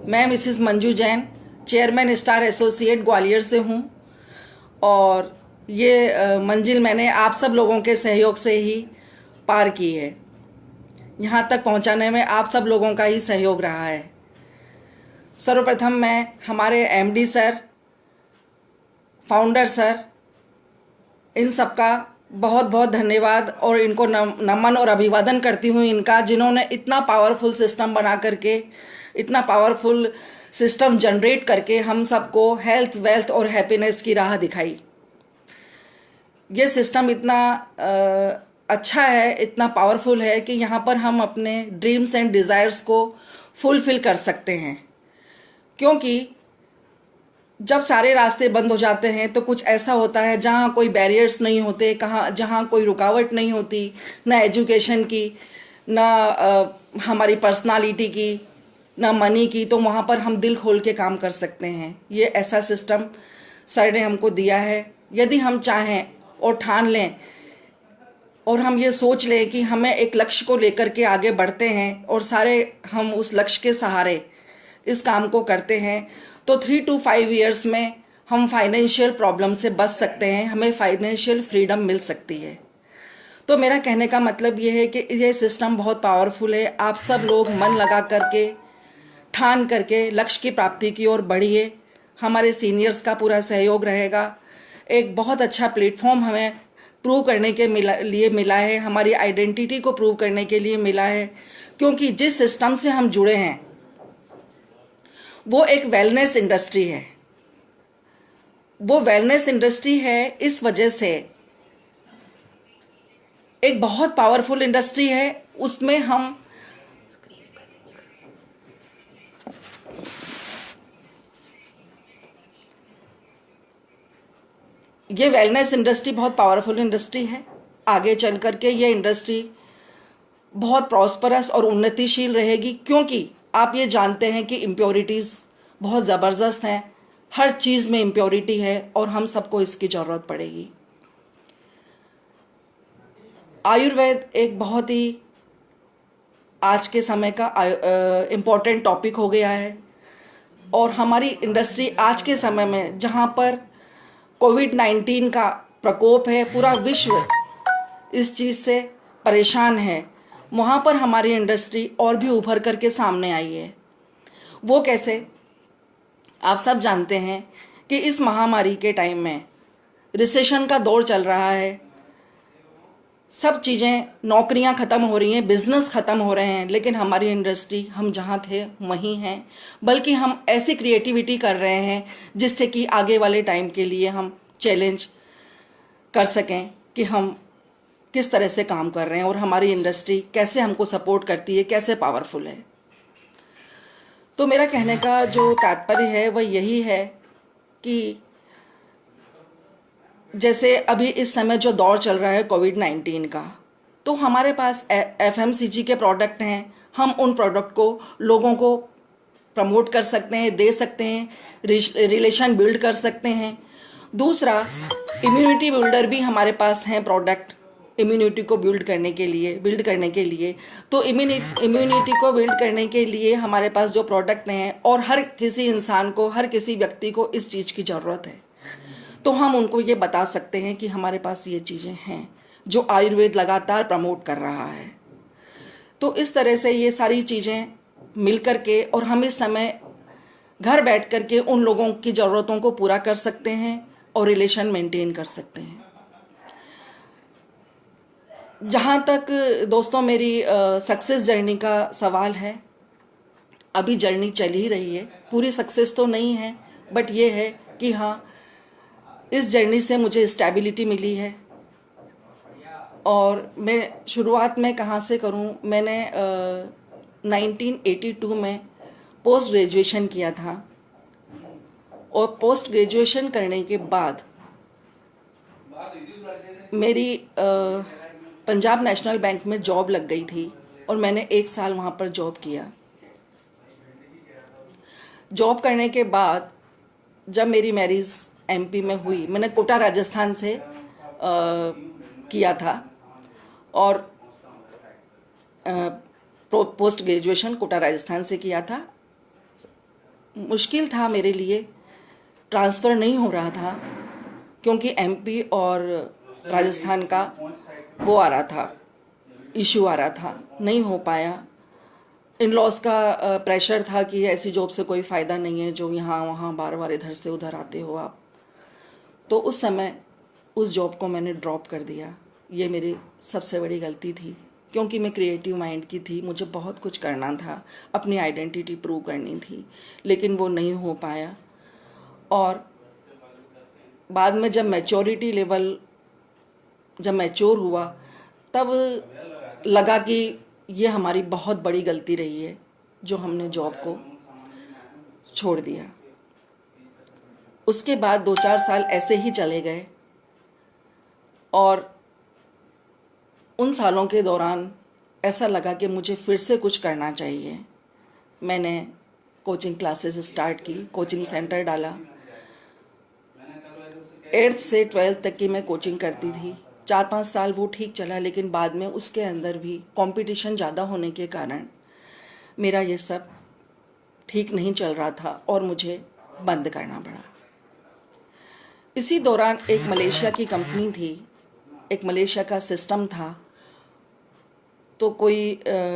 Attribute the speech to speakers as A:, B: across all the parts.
A: मैं Mrs Manju Jain, chairman star associate Gwalior से हूँ। और ये मंजिल मैंने आप सब लोगों के सहयोग से ही पार की है। यहाँ तक पहुँचाने में आप सब लोगों का ही सहयोग रहा है। सर्वप्रथम मैं हमारे एमडी सर, फाउंडर सर, इन सबका बहुत बहुत धन्यवाद और इनको नमन और अभिवादन करती हूँ इनका, जिन्होंने इतना पावरफुल सिस्टम बना करके, इतना पावरफुल सिस्टम जनरेट करके हम सबको हेल्थ, वेल्थ और हैप्पीनेस की राह दिखाई। ये सिस्टम इतना अच्छा है, इतना पावरफुल है कि यहाँ पर हम अपने ड्रीम्स एंड डिज़ायर्स को फुलफिल कर सकते हैं। क्योंकि जब सारे रास्ते बंद हो जाते हैं तो कुछ ऐसा होता है जहाँ कोई बैरियर्स नहीं होते, जहाँ कोई रुकावट नहीं होती, ना एजुकेशन की, ना हमारी पर्सनालिटी की, ना मनी की, तो वहाँ पर हम दिल खोल के काम कर सकते हैं। ये ऐसा सिस्टम सर ने हमको दिया है। यदि हम चाहें और ठान लें और हम ये सोच लें कि हमें एक लक्ष्य को लेकर के आगे बढ़ते हैं और सारे हम उस लक्ष्य के सहारे इस काम को करते हैं, तो 3 to 5 ईयर्स में हम फाइनेंशियल प्रॉब्लम से बच सकते हैं, हमें फाइनेंशियल फ्रीडम मिल सकती है। तो मेरा कहने का मतलब ये है कि ये सिस्टम बहुत पावरफुल है। आप सब लोग मन लगा करके, ठान करके लक्ष्य की प्राप्ति की ओर बढ़िए। हमारे सीनियर्स का पूरा सहयोग रहेगा। एक बहुत अच्छा प्लेटफॉर्म हमें प्रूव करने के लिए मिला है, हमारी आइडेंटिटी को प्रूव करने के लिए मिला है। क्योंकि जिस सिस्टम से हम जुड़े हैं वो एक वेलनेस इंडस्ट्री है। वो वेलनेस इंडस्ट्री है इस वजह से, एक बहुत पावरफुल इंडस्ट्री है। उसमें हम ये वेलनेस इंडस्ट्री बहुत पावरफुल इंडस्ट्री है। आगे चल करके ये इंडस्ट्री बहुत प्रॉस्परस और उन्नतिशील रहेगी। क्योंकि आप ये जानते हैं कि इम्प्योरिटीज़ बहुत ज़बरदस्त हैं, हर चीज़ में इम्प्योरिटी है और हम सबको इसकी ज़रूरत पड़ेगी। आयुर्वेद एक बहुत ही आज के समय का इम्पोर्टेंट टॉपिक हो गया है। और हमारी इंडस्ट्री आज के समय में जहाँ पर कोविड-19 का प्रकोप है, पूरा विश्व इस चीज़ से परेशान है, वहाँ पर हमारी इंडस्ट्री और भी उभर करके सामने आई है। वो कैसे? आप सब जानते हैं कि इस महामारी के टाइम में रिसेशन का दौर चल रहा है। सब चीज़ें, नौकरियां ख़त्म हो रही हैं, बिजनेस ख़त्म हो रहे हैं, लेकिन हमारी इंडस्ट्री, हम जहाँ थे वहीं हैं। बल्कि हम ऐसी क्रिएटिविटी कर रहे हैं जिससे कि आगे वाले टाइम के लिए हम चैलेंज कर सकें कि हम किस तरह से काम कर रहे हैं और हमारी इंडस्ट्री कैसे हमको सपोर्ट करती है, कैसे पावरफुल है। तो मेरा कहने का जो तात्पर्य है वह यही है कि जैसे अभी इस समय जो दौर चल रहा है कोविड-19 का, तो हमारे पास एफएमसीजी के प्रोडक्ट हैं। हम उन प्रोडक्ट को लोगों को प्रमोट कर सकते हैं, दे सकते हैं, रिलेशन बिल्ड कर सकते हैं। दूसरा, इम्यूनिटी बिल्डर भी हमारे पास हैं प्रोडक्ट, इम्यूनिटी को बिल्ड करने के लिए। तो इम्यूनिटी को बिल्ड करने के लिए हमारे पास जो प्रोडक्ट हैं, और हर किसी इंसान को, हर किसी व्यक्ति को इस चीज़ की ज़रूरत है, तो हम उनको ये बता सकते हैं कि हमारे पास ये चीज़ें हैं जो आयुर्वेद लगातार प्रमोट कर रहा है। तो इस तरह से ये सारी चीज़ें मिल कर के, और हम इस समय घर बैठ कर के उन लोगों की ज़रूरतों को पूरा कर सकते हैं और रिलेशन मेंटेन कर सकते हैं। जहाँ तक दोस्तों मेरी सक्सेस जर्नी का सवाल है, अभी जर्नी चल ही रही है, पूरी सक्सेस तो नहीं है, बट ये है कि हाँ, इस जर्नी से मुझे स्टेबिलिटी मिली है। और मैं शुरुआत में कहाँ से करूँ, मैंने 1982 में पोस्ट ग्रेजुएशन किया था। और पोस्ट ग्रेजुएशन करने के बाद मेरी पंजाब नेशनल बैंक में जॉब लग गई थी और मैंने 1 साल वहाँ पर जॉब किया। जॉब करने के बाद जब मेरी मैरिज एमपी में हुई, मैंने कोटा राजस्थान से किया था और पोस्ट ग्रेजुएशन कोटा राजस्थान से किया था। मुश्किल था मेरे लिए, ट्रांसफ़र नहीं हो रहा था क्योंकि एमपी और राजस्थान का वो आ रहा था, इशू आ रहा था, नहीं हो पाया। इन लॉज का प्रेशर था कि ऐसी जॉब से कोई फ़ायदा नहीं है जो यहाँ वहाँ बार बार इधर से उधर आते हो आप। तो उस समय उस जॉब को मैंने ड्रॉप कर दिया। ये मेरी सबसे बड़ी गलती थी क्योंकि मैं क्रिएटिव माइंड की थी, मुझे बहुत कुछ करना था, अपनी आइडेंटिटी प्रूव करनी थी, लेकिन वो नहीं हो पाया। और बाद में जब मैच्योरिटी लेवल, जब मैच्योर हुआ, तब लगा कि ये हमारी बहुत बड़ी गलती रही है जो हमने जॉब को छोड़ दिया। उसके बाद 2-4 साल ऐसे ही चले गए और उन सालों के दौरान ऐसा लगा कि मुझे फिर से कुछ करना चाहिए। मैंने कोचिंग क्लासेस स्टार्ट की, कोचिंग सेंटर डाला। 8th से 12th तक की मैं कोचिंग करती थी। 4-5 साल वो ठीक चला, लेकिन बाद में उसके अंदर भी कंपटीशन ज़्यादा होने के कारण मेरा ये सब ठीक नहीं चल रहा था और मुझे बंद करना पड़ा। इसी दौरान एक मलेशिया की कंपनी थी, एक मलेशिया का सिस्टम था। तो कोई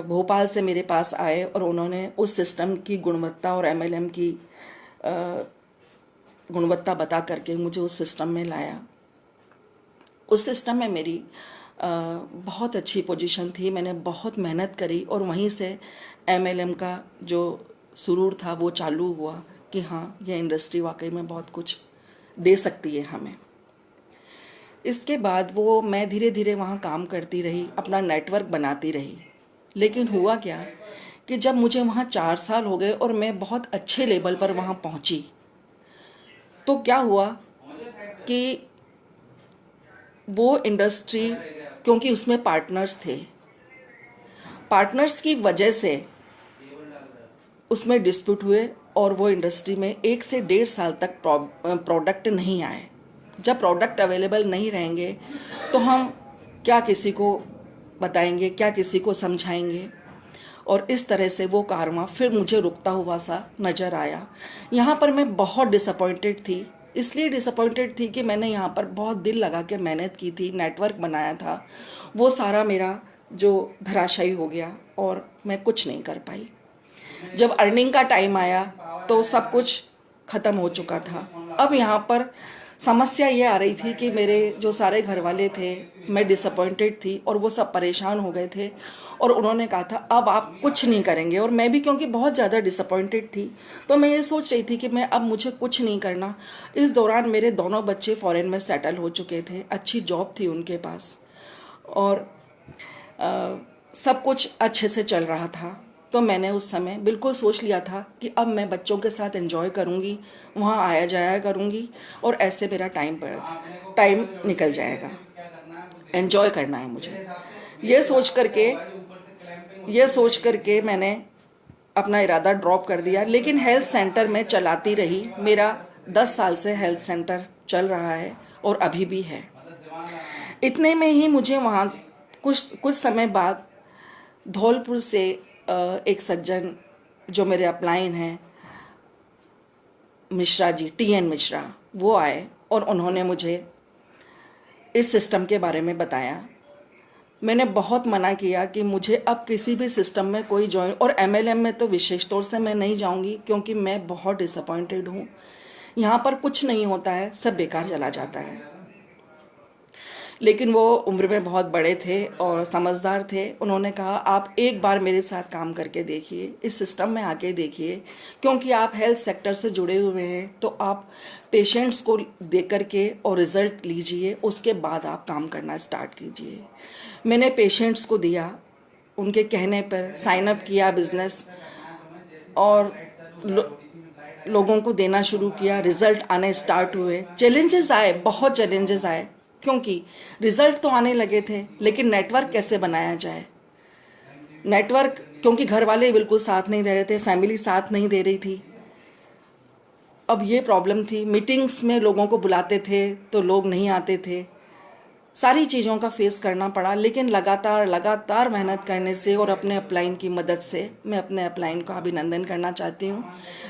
A: भोपाल से मेरे पास आए और उन्होंने उस सिस्टम की गुणवत्ता और एमएलएम की गुणवत्ता बता करके मुझे उस सिस्टम में लाया। उस सिस्टम में मेरी बहुत अच्छी पोजीशन थी, मैंने बहुत मेहनत करी और वहीं से एमएलएम का जो सुरूर था वो चालू हुआ कि हाँ, ये इंडस्ट्री वाकई में बहुत कुछ दे सकती है हमें। इसके बाद वो मैं धीरे धीरे वहाँ काम करती रही, अपना नेटवर्क बनाती रही। लेकिन हुआ क्या कि जब मुझे वहाँ 4 साल हो गए और मैं बहुत अच्छे लेवल पर वहाँ पहुँची, तो क्या हुआ कि वो इंडस्ट्री, क्योंकि उसमें पार्टनर्स थे, पार्टनर्स की वजह से उसमें डिस्प्यूट हुए और वो इंडस्ट्री में 1 से 1.5 साल तक प्रोडक्ट नहीं आए। जब प्रोडक्ट अवेलेबल नहीं रहेंगे तो हम क्या किसी को बताएंगे, क्या किसी को समझाएंगे। और इस तरह से वो कारवां फिर मुझे रुकता हुआ सा नज़र आया। यहाँ पर मैं बहुत डिसअपॉइंटेड थी, इसलिए डिसअपॉइंटेड थी कि मैंने यहाँ पर बहुत दिल लगा के मेहनत की थी, नेटवर्क बनाया था, वो सारा मेरा जो धराशायी हो गया और मैं कुछ नहीं कर पाई। जब अर्निंग का टाइम आया तो सब कुछ ख़त्म हो चुका था। अब यहाँ पर समस्या ये आ रही थी कि मेरे जो सारे घर वाले थे, मैं डिसअपॉइंटेड थी और वो सब परेशान हो गए थे और उन्होंने कहा था अब आप कुछ नहीं करेंगे। और मैं भी क्योंकि बहुत ज़्यादा डिसअपॉइंटेड थी तो मैं ये सोच रही थी कि मैं अब मुझे कुछ नहीं करना। इस दौरान मेरे दोनों बच्चे फॉरेन में सेटल हो चुके थे, अच्छी जॉब थी उनके पास और सब कुछ अच्छे से चल रहा था। तो मैंने उस समय बिल्कुल सोच लिया था कि अब मैं बच्चों के साथ एंजॉय करूँगी, वहाँ आया जाया करूँगी और ऐसे मेरा टाइम निकल जाएगा। एंजॉय करना है मुझे, ये सोच करके मैंने अपना इरादा ड्रॉप कर दिया। लेकिन हेल्थ सेंटर में चलाती रही, मेरा 10 साल से हेल्थ सेंटर चल रहा है और अभी भी है। इतने में ही मुझे वहाँ कुछ समय बाद धौलपुर से एक सज्जन जो मेरे अपलाइन हैं, मिश्रा जी, TN मिश्रा, वो आए और उन्होंने मुझे इस सिस्टम के बारे में बताया। मैंने बहुत मना किया कि मुझे अब किसी भी सिस्टम में कोई ज्वाइन, और MLM में तो विशेष तौर से मैं नहीं जाऊंगी क्योंकि मैं बहुत डिसअपॉइंटेड हूँ। यहाँ पर कुछ नहीं होता है, सब बेकार चला जाता है। लेकिन वो उम्र में बहुत बड़े थे और समझदार थे। उन्होंने कहा आप एक बार मेरे साथ काम करके देखिए, इस सिस्टम में आके देखिए, क्योंकि आप हेल्थ सेक्टर से जुड़े हुए हैं तो आप पेशेंट्स को देख करके और रिज़ल्ट लीजिए, उसके बाद आप काम करना स्टार्ट कीजिए। मैंने पेशेंट्स को दिया, उनके कहने पर साइन अप किया बिज़नेस और लोगों को देना शुरू किया। रिज़ल्ट आने स्टार्ट हुए, चैलेंजेस आए, बहुत चैलेंजेस आए क्योंकि रिजल्ट तो आने लगे थे, लेकिन नेटवर्क कैसे बनाया जाए। नेटवर्क क्योंकि घर वाले बिल्कुल साथ नहीं दे रहे थे, फैमिली साथ नहीं दे रही थी। अब ये प्रॉब्लम थी, मीटिंग्स में लोगों को बुलाते थे तो लोग नहीं आते थे, सारी चीज़ों का फेस करना पड़ा, लेकिन लगातार मेहनत करने से और अपने अपलाइन की मदद से मैं अपने अपलाइन का अभिनंदन करना चाहती हूँ।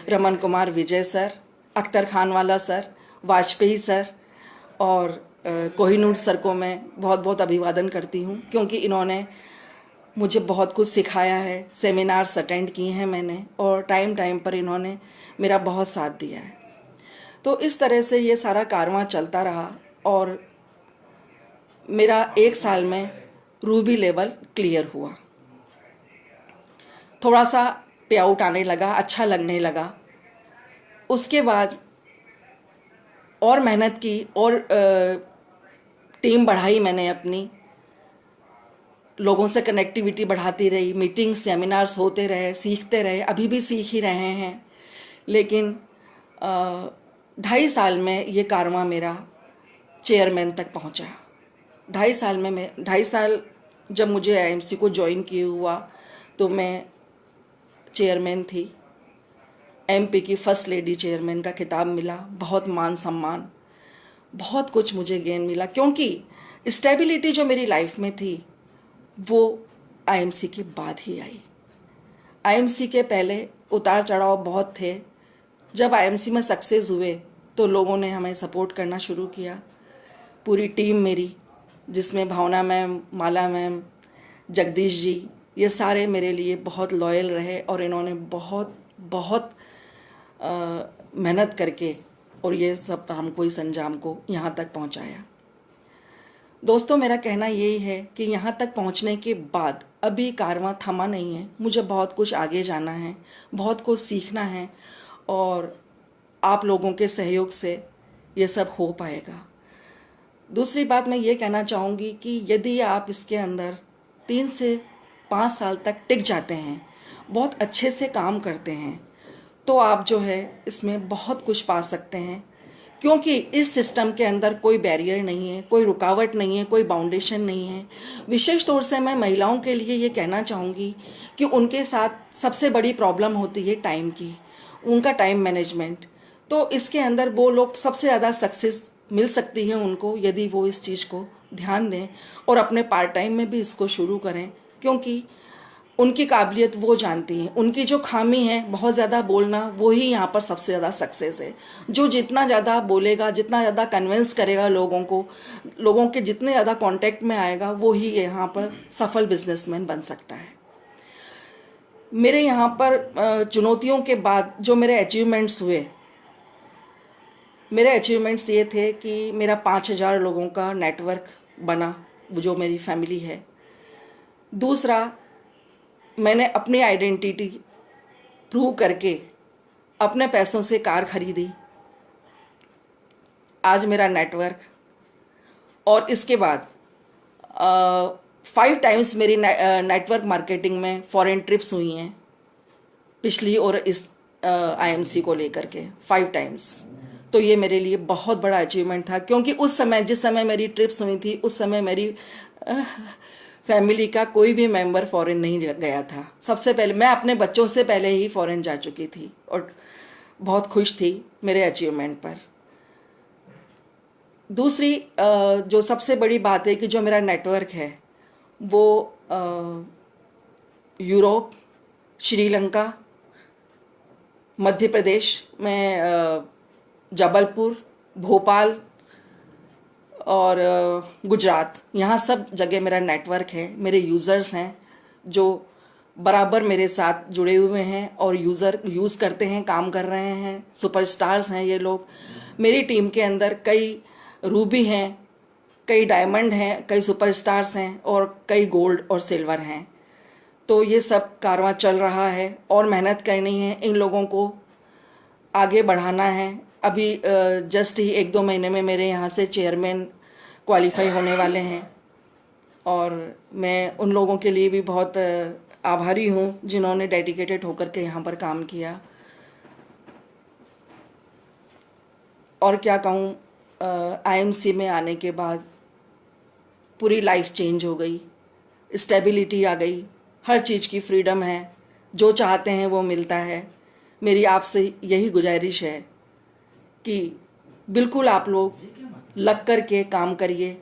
A: रमन कुमार विजय सर, अख्तर खान वाला सर, वाजपेयी सर और कोहिनूर सर को मैं बहुत बहुत अभिवादन करती हूँ, क्योंकि इन्होंने मुझे बहुत कुछ सिखाया है। सेमिनार्स अटेंड किए हैं मैंने और टाइम टाइम पर इन्होंने मेरा बहुत साथ दिया है। तो इस तरह से ये सारा कारवां चलता रहा और मेरा 1 साल में रूबी लेवल क्लियर हुआ। थोड़ा सा पे आउट आने लगा, अच्छा लगने लगा। उसके बाद और मेहनत की और टीम बढ़ाई मैंने अपनी, लोगों से कनेक्टिविटी बढ़ाती रही, मीटिंग्स सेमिनार्स होते रहे, सीखते रहे, अभी भी सीख ही रहे हैं। लेकिन 2.5 साल में ये कारवां मेरा चेयरमैन तक पहुंचा। 2.5 साल जब मुझे आईएमसी को ज्वाइन किए हुआ तो मैं चेयरमैन थी। एमपी की फर्स्ट लेडी चेयरमैन का खिताब मिला, बहुत मान सम्मान, बहुत कुछ मुझे गेन मिला, क्योंकि स्टेबिलिटी जो मेरी लाइफ में थी वो आईएमसी के बाद ही आई। आईएमसी के पहले उतार चढ़ाव बहुत थे। जब आईएमसी में सक्सेस हुए तो लोगों ने हमें सपोर्ट करना शुरू किया। पूरी टीम मेरी, जिसमें भावना मैम, माला मैम, जगदीश जी, ये सारे मेरे लिए बहुत लॉयल रहे और इन्होंने बहुत बहुत मेहनत करके और ये सब काम को, इस अंजाम को यहाँ तक पहुँचाया। दोस्तों, मेरा कहना यही है कि यहाँ तक पहुँचने के बाद अभी कारवां थमा नहीं है। मुझे बहुत कुछ आगे जाना है, बहुत कुछ सीखना है और आप लोगों के सहयोग से ये सब हो पाएगा। दूसरी बात मैं ये कहना चाहूँगी कि यदि आप इसके अंदर 3 से 5 साल तक टिक जाते हैं, बहुत अच्छे से काम करते हैं, तो आप जो है इसमें बहुत कुछ पा सकते हैं, क्योंकि इस सिस्टम के अंदर कोई बैरियर नहीं है, कोई रुकावट नहीं है, कोई बाउंडेशन नहीं है। विशेष तौर से मैं महिलाओं के लिए ये कहना चाहूँगी कि उनके साथ सबसे बड़ी प्रॉब्लम होती है टाइम की, उनका टाइम मैनेजमेंट। तो इसके अंदर वो लोग सबसे ज़्यादा सक्सेस मिल सकती है उनको, यदि वो इस चीज़ को ध्यान दें और अपने पार्ट टाइम में भी इसको शुरू करें, क्योंकि उनकी काबिलियत वो जानती हैं। उनकी जो खामी है बहुत ज़्यादा बोलना, वो ही यहाँ पर सबसे ज़्यादा सक्सेस है। जो जितना ज़्यादा बोलेगा, जितना ज़्यादा कन्विंस करेगा लोगों को, लोगों के जितने ज़्यादा कांटेक्ट में आएगा, वो ही यहाँ पर सफल बिजनेसमैन बन सकता है। मेरे यहाँ पर चुनौतियों के बाद जो मेरे अचीवमेंट्स हुए, मेरे अचीवमेंट्स ये थे कि मेरा 5,000 लोगों का नेटवर्क बना, जो मेरी फैमिली है। दूसरा, मैंने अपनी आइडेंटिटी प्रूव करके अपने पैसों से कार खरीदी। आज मेरा नेटवर्क, और इसके बाद 5 टाइम्स मेरी नेटवर्क मार्केटिंग में फॉरेन ट्रिप्स हुई हैं, पिछली और इस आईएमसी को लेकर के 5 टाइम्स। तो ये मेरे लिए बहुत बड़ा अचीवमेंट था, क्योंकि उस समय, जिस समय मेरी ट्रिप्स हुई थी, उस समय मेरी फैमिली का कोई भी मेंबर फॉरेन नहीं गया था। सबसे पहले मैं अपने बच्चों से पहले ही फॉरेन जा चुकी थी और बहुत खुश थी मेरे अचीवमेंट पर। दूसरी जो सबसे बड़ी बात है कि जो मेरा नेटवर्क है वो यूरोप, श्रीलंका, मध्य प्रदेश में जबलपुर, भोपाल और गुजरात, यहाँ सब जगह मेरा नेटवर्क है। मेरे यूज़र्स हैं जो बराबर मेरे साथ जुड़े हुए हैं और यूज़ करते हैं, काम कर रहे हैं, सुपरस्टार्स हैं ये लोग। मेरी टीम के अंदर कई रूबी हैं, कई डायमंड हैं, कई सुपरस्टार्स हैं और कई गोल्ड और सिल्वर हैं। तो ये सब कारवां चल रहा है और मेहनत करनी है, इन लोगों को आगे बढ़ाना है। अभी जस्ट ही 1-2 महीने में मेरे यहाँ से चेयरमैन क्वालिफाई होने वाले हैं और मैं उन लोगों के लिए भी बहुत आभारी हूँ जिन्होंने डेडिकेटेड होकर के यहाँ पर काम किया। और क्या कहूँ, आईएमसी में आने के बाद पूरी लाइफ चेंज हो गई, स्टेबिलिटी आ गई, हर चीज़ की फ्रीडम है, जो चाहते हैं वो मिलता है। मेरी आपसे यही गुजारिश है कि बिल्कुल आप लोग लग कर के काम करिए,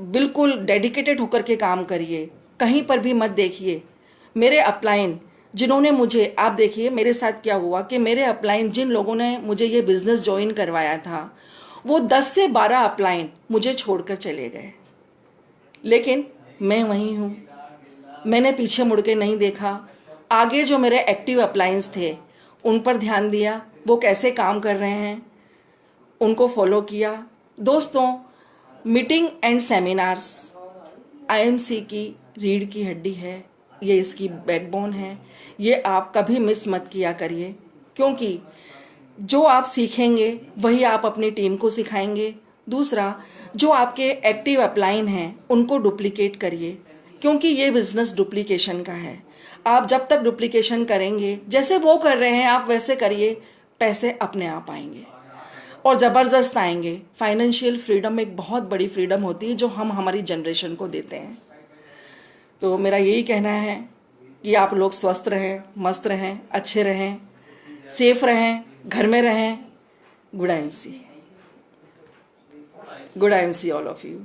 A: बिल्कुल डेडिकेटेड होकर के काम करिए, कहीं पर भी मत देखिए। मेरे अपलाइन जिन्होंने मुझे, आप देखिए मेरे साथ क्या हुआ कि मेरे अपलाइन जिन लोगों ने मुझे ये बिज़नेस ज्वाइन करवाया था, वो 10 से 12 अपलाइन मुझे छोड़कर चले गए, लेकिन मैं वहीं हूँ। मैंने पीछे मुड़ के नहीं देखा। आगे जो मेरे एक्टिव अपलाइंस थे उन पर ध्यान दिया, वो कैसे काम कर रहे हैं उनको फॉलो किया। दोस्तों, मीटिंग एंड सेमिनार्स आईएमसी की रीढ़ की हड्डी है, ये इसकी बैकबोन है। ये आप कभी मिस मत किया करिए, क्योंकि जो आप सीखेंगे वही आप अपनी टीम को सिखाएंगे। दूसरा, जो आपके एक्टिव अपलाइन हैं उनको डुप्लीकेट करिए, क्योंकि ये बिजनेस डुप्लीकेशन का है। आप जब तक डुप्लीकेशन करेंगे, जैसे वो कर रहे हैं आप वैसे करिए, पैसे अपने आप आएंगे और ज़बरदस्त आएंगे। फाइनेंशियल फ्रीडम एक बहुत बड़ी फ्रीडम होती है जो हम हमारी जनरेशन को देते हैं। तो मेरा यही कहना है कि आप लोग स्वस्थ रहें, मस्त रहें, अच्छे रहें, सेफ रहें, घर में रहें। Good I am see, good I am see all of you.